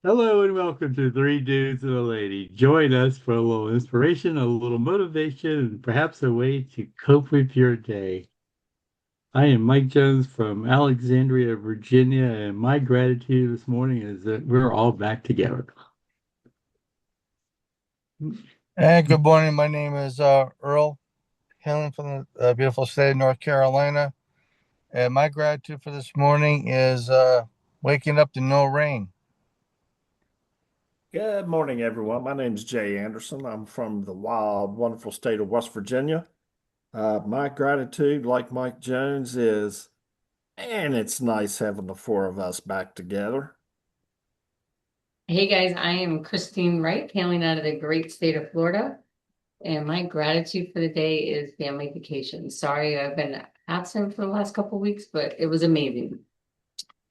Hello and welcome to Three Dudes and a Lady. Join us for a little inspiration, a little motivation, and perhaps a way to cope with your day. I am Mike Jones from Alexandria, Virginia, and my gratitude this morning is that we're all back together. And good morning. My name is Earl, hailing from the beautiful state of North Carolina. And my gratitude for this morning is waking up to no rain. Good morning, everyone. My name is Jay Anderson. I'm from the wild, wonderful state of West Virginia. My gratitude, like Mike Jones, is, and it's nice having the four of us back together. Hey guys, I am Christine Wright, hailing out of the great state of Florida, and my gratitude for the day is family vacation. Sorry, I've been absent for the last couple of weeks, but it was amazing.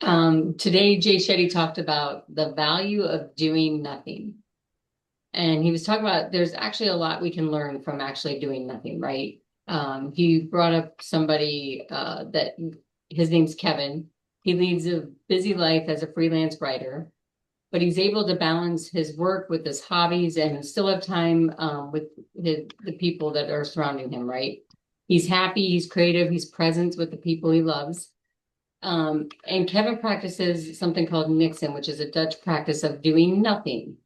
Today, Jay Shetty talked about the value of doing nothing. And he was talking about there's actually a lot we can learn from actually doing nothing, right? He brought up somebody that his name's Kevin. He leads a busy life as a freelance writer, but he's able to balance his work with his hobbies and still have time with the people that are surrounding him, right? He's happy, he's creative, he's present with the people he loves. And Kevin practices something called Nixon, which is a Dutch practice of doing nothing.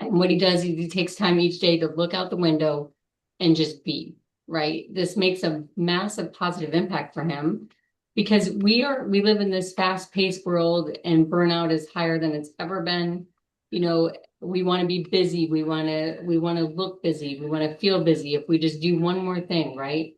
And what he does is he takes time each day to look out the window and just be, right? This makes a massive positive impact for him because we live in this fast-paced world and burnout is higher than it's ever been. You know, we want to be busy, we want to look busy, we want to feel busy if we just do one more thing, right?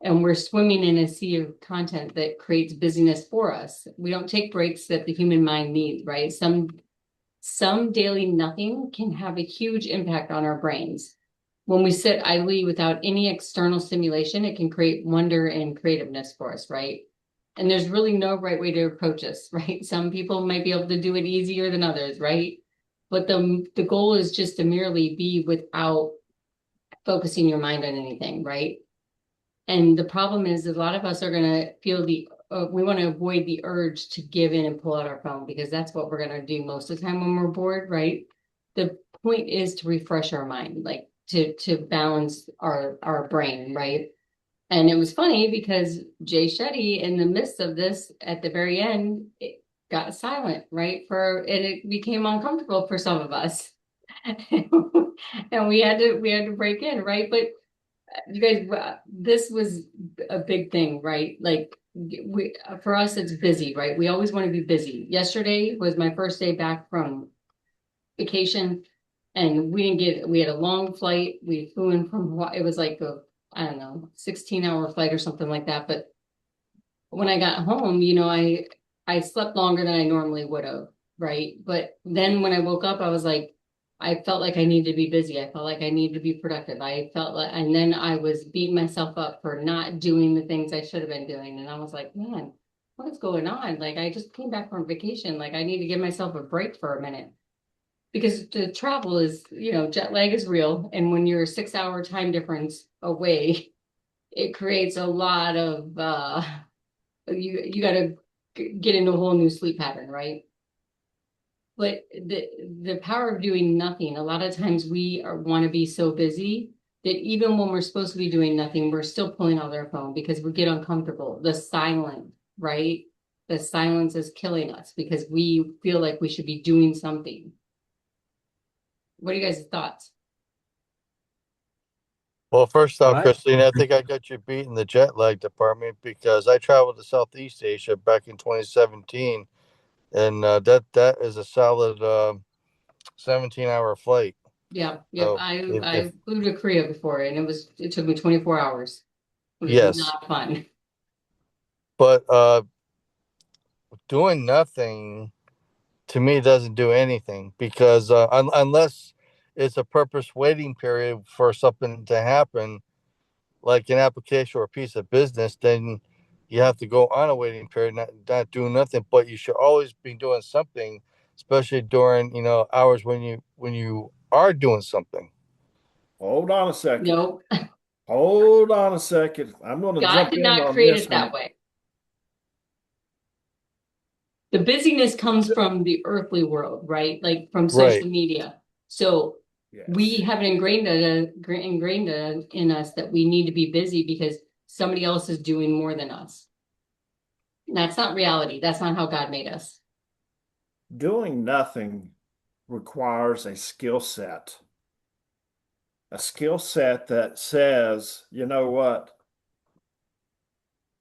And we're swimming in a sea of content that creates busyness for us. We don't take breaks that the human mind needs, right? Some daily nothing can have a huge impact on our brains. When we sit idly without any external stimulation, it can create wonder and creativeness for us, right? And there's really no right way to approach this, right? Some people might be able to do it easier than others, right? But the goal is just to merely be without focusing your mind on anything, right? And the problem is a lot of us are going to feel we want to avoid the urge to give in and pull out our phone because that's what we're going to do most of the time when we're bored, right? The point is to refresh our mind, like to balance our brain, right? And it was funny because Jay Shetty, in the midst of this, at the very end, it got silent, right? And it became uncomfortable for some of us, and we had to break in, right? But you guys, this was a big thing, right? Like for us, it's busy, right? We always want to be busy. Yesterday was my first day back from vacation, and we had a long flight. We flew in from Hawaii. It was like I don't know, 16-hour flight or something like that. But when I got home, I slept longer than I normally would have, right? But then when I woke up, I was like, I felt like I needed to be busy. I felt like I needed to be productive. I felt like, and then I was beating myself up for not doing the things I should have been doing. And I was like, man, what is going on? Like, I just came back from vacation. Like, I need to give myself a break for a minute because the travel is, jet lag is real. And when you're a 6-hour time difference away, it creates a lot of, you got to get into a whole new sleep pattern, right? But the power of doing nothing, a lot of times we want to be so busy that even when we're supposed to be doing nothing, we're still pulling out our phone because we get uncomfortable. The silent, right? The silence is killing us because we feel like we should be doing something. What are you guys' thoughts? Well, first off, Right? Christine, I think I got you beat in the jet lag department because I traveled to Southeast Asia back in 2017, and that is a solid 17-hour flight. Yeah, yep. So if I flew to Korea before and it took me 24 hours. It was yes, not fun. but doing nothing to me doesn't do anything because unless it's a purpose waiting period for something to happen, like an application or a piece of business, then you have to go on a waiting period, not doing nothing. But you should always be doing something, especially during hours when you are doing something. Hold on a second. No, Hold on a second. I'm going to God jump did in not on create this it that one. way. The busyness comes from the earthly world, right? Like from Right. social media. So we Yes. have it ingrained in us that we need to be busy because somebody else is doing more than us. That's not reality. That's not how God made us. Doing nothing requires a skill set that says, you know what,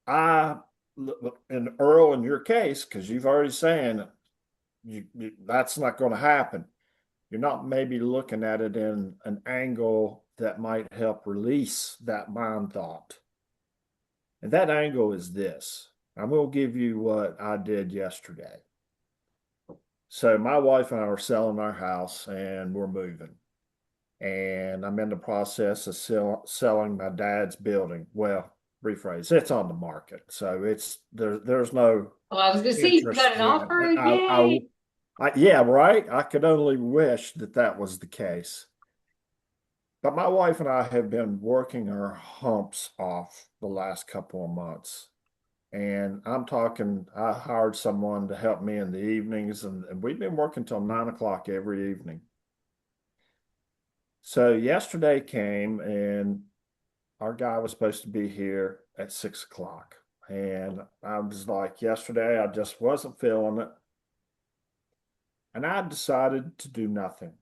I, and Earl, in your case, because you've already saying that's not going to happen. You're not maybe looking at it in an angle that might help release that mind thought. And that angle is this. I'm going to give you what I did yesterday. So my wife and I are selling our house and we're moving. And I'm in the process of selling my dad's building. Well, rephrase, it's on the market. So there's no Oh, I was gonna say you interest got an yet. offer. Yay. Yeah, right. I could only wish that that was the case. But my wife and I have been working our humps off the last couple of months. And I'm talking, I hired someone to help me in the evenings, and we've been working till 9 o'clock every evening. So yesterday came, and our guy was supposed to be here at 6 o'clock. And I was like, yesterday, I just wasn't feeling it. And I decided to do nothing.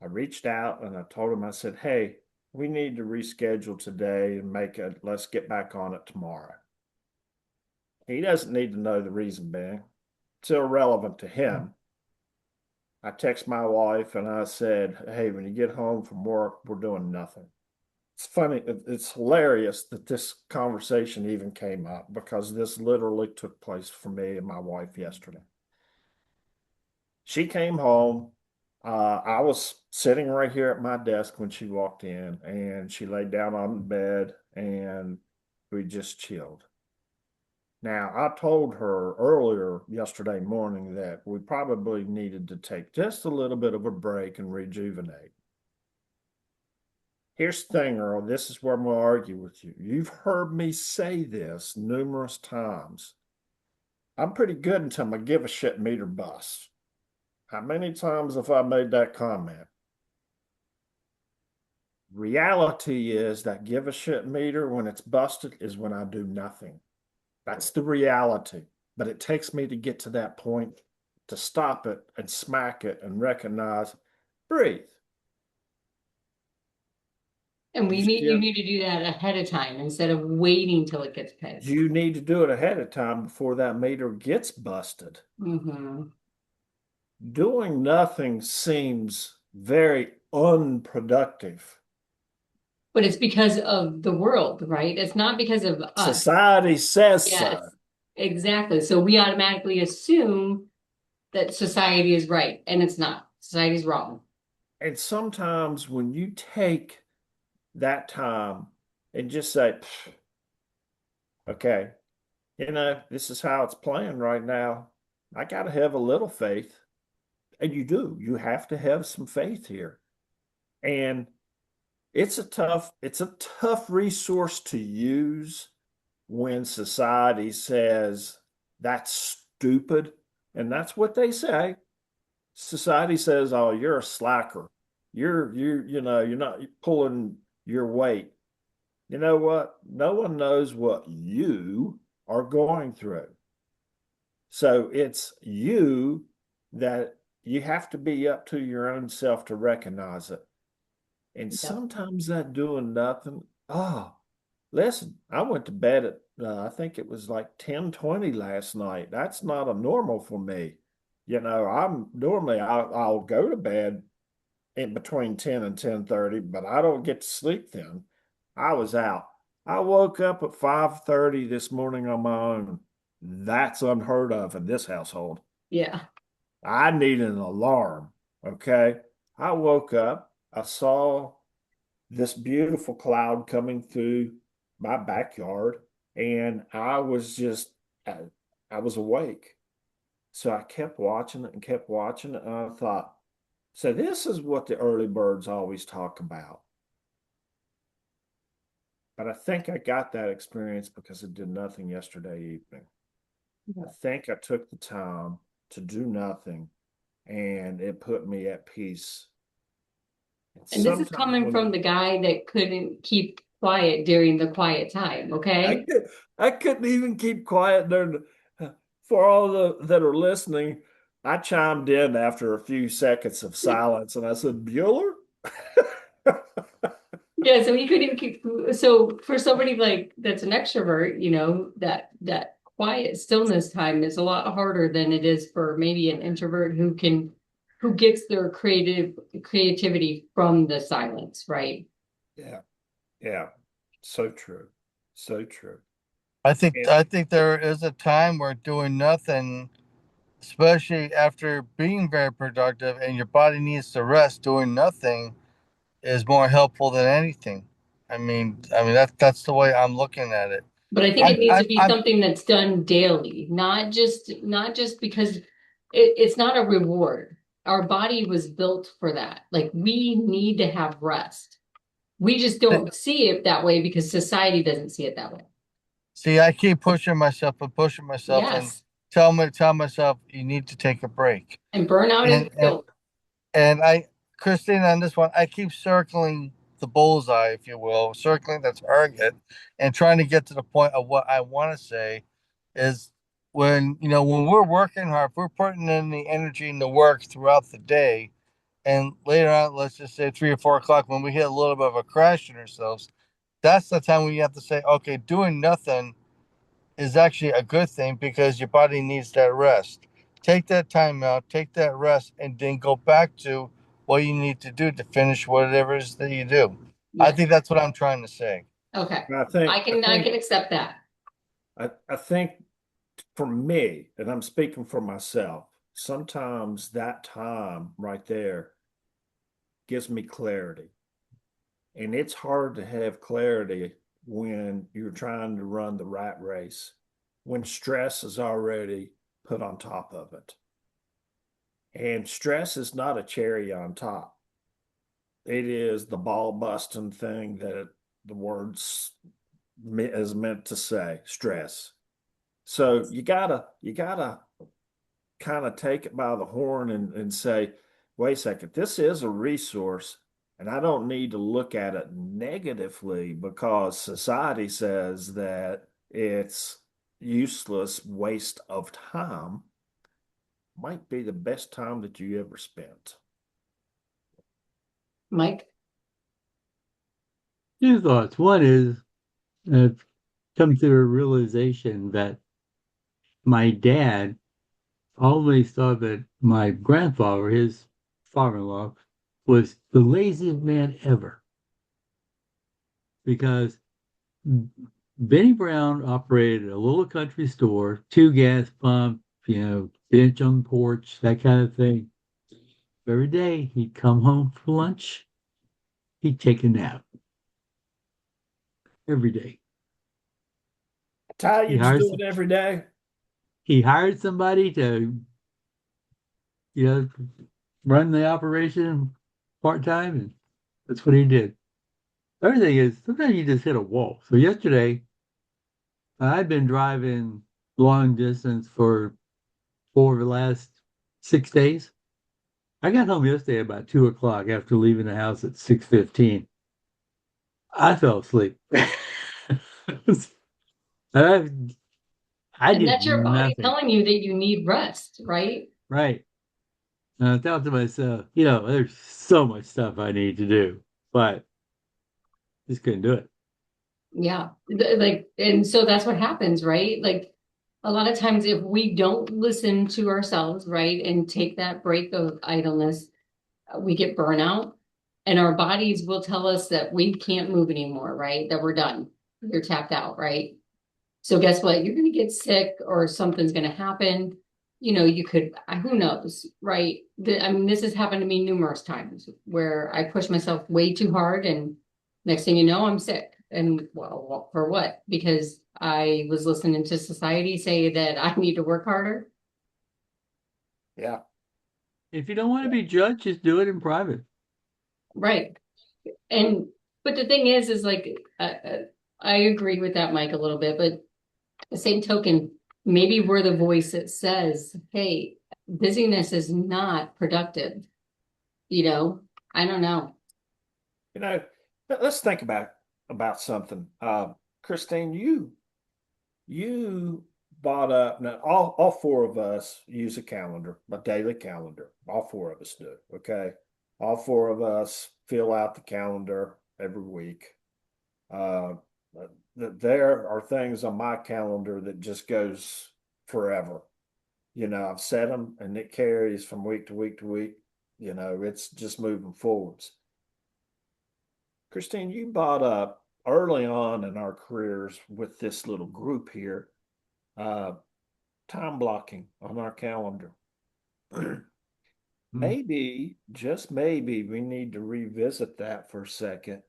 I reached out and I told him, I said, hey, we need to reschedule today and let's get back on it tomorrow. He doesn't need to know the reason being. It's irrelevant to him. I text my wife and I said, hey, when you get home from work, we're doing nothing. It's funny, it's hilarious that this conversation even came up because this literally took place for me and my wife yesterday. She came home. I was sitting right here at my desk when she walked in, and she laid down on the bed and we just chilled. Now, I told her earlier yesterday morning that we probably needed to take just a little bit of a break and rejuvenate. Here's the thing, Earl, this is where I'm going to argue with you. You've heard me say this numerous times. I'm pretty good until my give a shit meter busts. How many times have I made that comment? Reality is that give a shit meter when it's busted is when I do nothing. That's the reality. But it takes me to get to that point to stop it and smack it and recognize, breathe. And You you still, need to do that ahead of time instead of waiting till it gets pissed. you need to do it ahead of time before that meter gets busted. Mm-hmm. Doing nothing seems very unproductive. But it's because of the world, right? It's not because of us. Society says Yes, so. exactly. So we automatically assume that society is right, and it's not. Society's wrong. And sometimes when you take that time and just say, okay, this is how it's playing right now. I got to have a little faith. And you do. You have to have some faith here. And it's a tough resource to use when society says that's stupid. And that's what they say. Society says, oh, you're a slacker. You're not pulling your weight. You know what? No one knows what you are going through. So it's you that you have to be up to your own self to recognize it. And Yep. sometimes that doing nothing, listen, I went to bed at, I think it was like 10:20 last night. That's not a normal for me. I'm normally I'll go to bed in between 10 and 10:30, but I don't get to sleep then. I was out. I woke up at 5:30 this morning on my own. That's unheard of in this household. Yeah. I need an alarm. Okay. I woke up, I saw this beautiful cloud coming through my backyard, and I was awake. So I kept watching it and kept watching it, and I thought, so this is what the early birds always talk about. But I think I got that experience because I did nothing yesterday evening. I think I took the time to do nothing and it put me at peace. And And this is sometimes coming when from the guy that couldn't keep quiet during the quiet time, I okay? could I couldn't even keep quiet during for all the that are listening, I chimed in after a few seconds of silence and I said, Bueller? Yeah, so he couldn't keep, so for somebody like that's an extrovert, that quiet stillness time is a lot harder than it is for maybe an introvert who gets their creativity from the silence, right? Yeah, yeah. So true. So true. I think And I think there is a time where doing nothing, especially after being very productive and your body needs to rest, doing nothing is more helpful than anything. I mean that's the way I'm looking at it. But I think I'm it needs to I'm, be I'm something that's done daily, not just because it's not a reward. Our body was built for that. Like we need to have rest. We just don't see it that way because society doesn't see it that way. See, I keep pushing myself and Yes. tell myself you need to take a break. And burnout is And and real. and Christine, on this one, I keep circling the bullseye, if you will, circling the target and trying to get to the point of what I want to say is when we're working hard, if we're putting in the energy and the work throughout the day, and later on, let's just say 3 or 4 o'clock, when we hit a little bit of a crash in ourselves, that's the time when you have to say, okay, doing nothing is actually a good thing because your body needs that rest. Take that time out, take that rest, and then go back to what you need to do to finish whatever it is that you do. I Yes. think that's what I'm trying to say. Okay. I think I I can I think can accept that. I think for me, and I'm speaking for myself, sometimes that time right there gives me clarity. And it's hard to have clarity when you're trying to run the rat race, when stress is already put on top of it. And stress is not a cherry on top. It is the ball busting thing that the words is meant to say, stress. So you gotta kind of take it by the horn and say, wait a second, this is a resource, and I don't need to look at it negatively because society says that it's useless waste of time. Might be the best time that you ever spent. Mike? Two thoughts. One is I've come to a realization that my dad always thought that my grandfather, his father-in-law, was the laziest man ever because Benny Brown operated a little country store, two gas pump, bench on the porch, that kind of thing. Every day he'd come home for lunch, he'd take a nap every day. He Italians hired do it every day. he hired somebody to, you know, run the operation part-time, and that's what he did. Everything is sometimes you just hit a wall. So yesterday, I've been driving long distance for the last 6 days. I got home yesterday about 2 o'clock after leaving the house at 6:15. I fell asleep. I, I And did that's your body nothing. telling you that you need rest, right? Right. And I thought to myself, there's so much stuff I need to do, but just couldn't do it. Yeah. Like, and so that's what happens, right? Like a lot of times if we don't listen to ourselves, right, and take that break of idleness, we get burnout and our bodies will tell us that we can't move anymore, right? That we're done. You're tapped out, right? So guess what? You're going to get sick or something's going to happen. You could, who knows, right? I mean, this has happened to me numerous times where I push myself way too hard and next thing you know, I'm sick. And well, for what? Because I was listening to society say that I need to work harder. Yeah. If you don't want to be judged, just do it in private. Right. And, but the thing is like, I agree with that, Mike, a little bit, but the same token, maybe we're the voice that says, hey, busyness is not productive. I don't know. You know, let's think about something. Christine, you bought up now. All four of us use a calendar, a daily calendar. All four of us do. Okay, all four of us fill out the calendar every week. Uh, there are things on my calendar that just goes forever. I've set them and it carries from week to week to week. It's just moving forwards. Christine, you brought up early on in our careers with this little group here, uh, time blocking on our calendar. Maybe, just maybe, we need to revisit that for a second.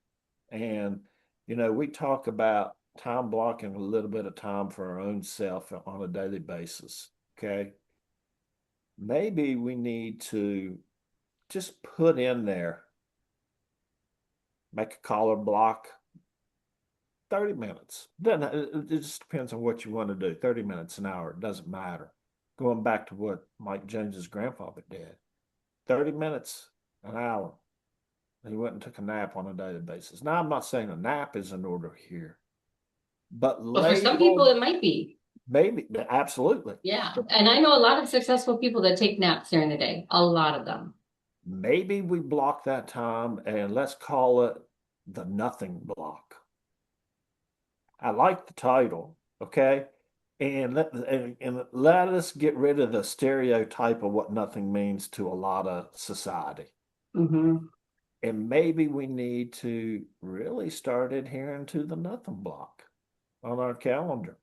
And, we talk about time blocking a little bit of time for our own self on a daily basis. Okay. Maybe we need to just put in there, make a collar block, 30 minutes. Then it just depends on what you want to do. 30 minutes, an hour, it doesn't matter. Going back to what Mike Jones's grandfather did, 30 minutes, an hour. He went and took a nap on a daily basis. Now, I'm not saying a nap is in order here, but But for some people, it might be. Maybe, absolutely. Yeah. And I know a lot of successful people that take naps during the day, a lot of them. Maybe we block that time and let's call it the nothing block. I like the title, okay? And let us get rid of the stereotype of what nothing means to a lot of society. Mm-hmm. And maybe we need to really start adhering to the nothing block on our calendar.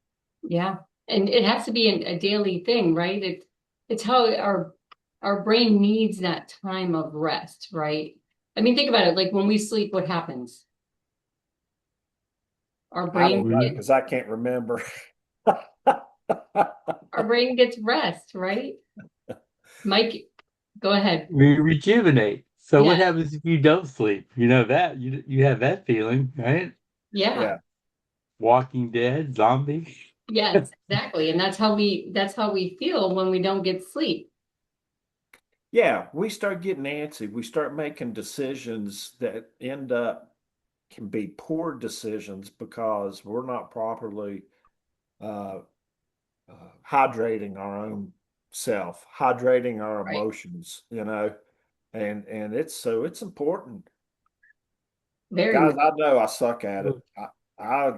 Yeah. And it has to be a daily thing, right? It's how our brain needs that time of rest, right? I mean, think about it. Like when we sleep, what happens? Our brain, because I can't remember. Our brain gets rest, right? Mike, go ahead. We rejuvenate. So Yeah. what happens if you don't sleep? You know that you have that feeling, right? Yeah. Walking Dead, zombie. Yes, exactly. And that's how we feel when we don't get sleep. Yeah, we start getting antsy. We start making decisions that end up can be poor decisions because we're not properly uh, hydrating our own self, hydrating our Right. emotions, and it's important. Very Guys, much. I know I suck at it. I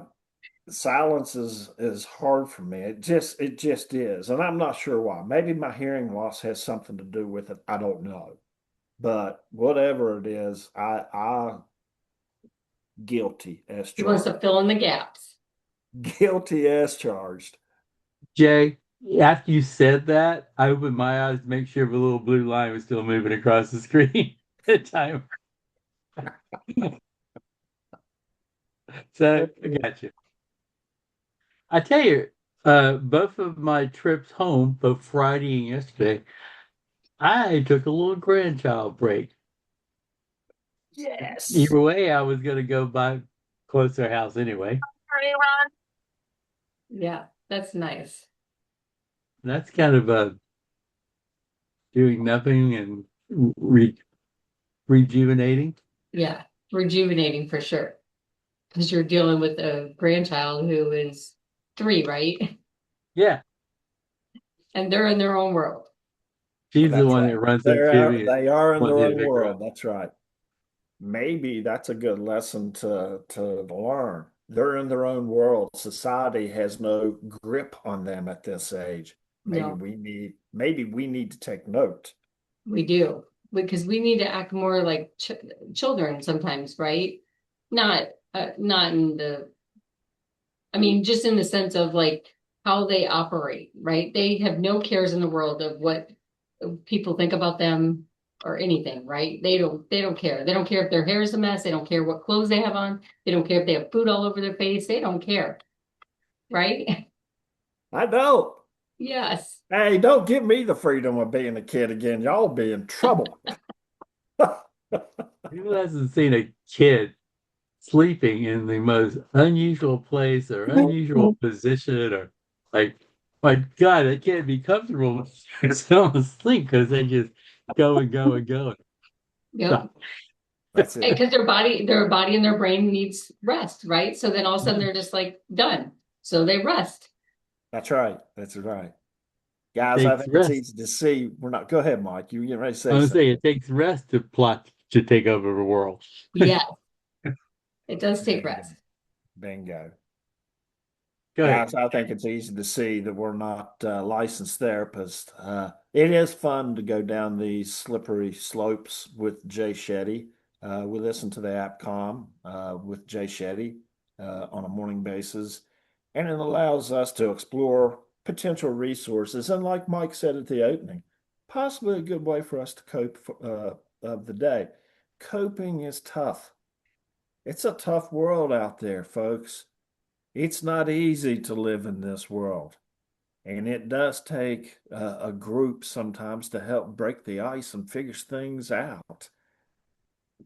silence is hard for me. It just is, and I'm not sure why. Maybe my hearing loss has something to do with it. I don't know, but whatever it is, I guilty as He wants charged. to fill in the gaps. Guilty as charged. Jay, after you said that, I opened my eyes to make sure the little blue line was still moving across the screen at the time. So I got you. I tell you, both of my trips home, both Friday and yesterday, I took a little grandchild break. Yes. Either way, I was going to go by closer house anyway. Yeah, that's nice. That's kind of doing nothing and rejuvenating. Yeah, rejuvenating for sure. Because you're dealing with a grandchild who is 3, right? Yeah, And they're in their own world. she's the That's one right. that runs up to me. They are in wants their me to own pick her world. up. That's right. Maybe that's a good lesson to learn. They're in their own world. Society has no grip on them at this age. No, Maybe we need to take note. we do. Because we need to act more like children sometimes, right? Not in the, I mean, just in the sense of like how they operate, right? They have no cares in the world of what people think about them or anything, right? They don't care. They don't care if their hair is a mess. They don't care what clothes they have on. They don't care if they have food all over their face. They don't care, right? I don't. Yes. Hey, don't give me the freedom of being a kid again. Y'all be in trouble. Who hasn't seen a kid sleeping in the most unusual place or unusual position or like my God, I can't be comfortable. It's almost asleep because they just go and go and go. Yep. That's it. Because their body and their brain needs rest, right? So then all of a sudden they're just like done. So they rest. That's right. That's right. Guys, I Takes think it's rest. easy to see. We're not, go ahead, Mike. You were getting ready to I say was something. saying it takes rest to plot to take over the world. Yeah, it does take Bingo. rest. Bingo. Go ahead. Guys, I think it's easy to see that we're not licensed therapists. It is fun to go down these slippery slopes with Jay Shetty. We listen to the app Calm with Jay Shetty on a morning basis, and it allows us to explore potential resources. And like Mike said at the opening, possibly a good way for us to cope of the day. Coping is tough. It's a tough world out there, folks. It's not easy to live in this world. And it does take a group sometimes to help break the ice and figure things out.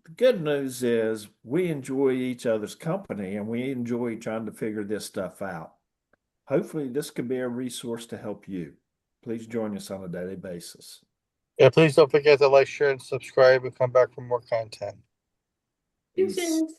The good news is we enjoy each other's company and we enjoy trying to figure this stuff out. Hopefully, this could be a resource to help you. Please join us on a daily basis. Yeah, please don't forget to like, share, and subscribe and come back for more content. Peace. Deuces.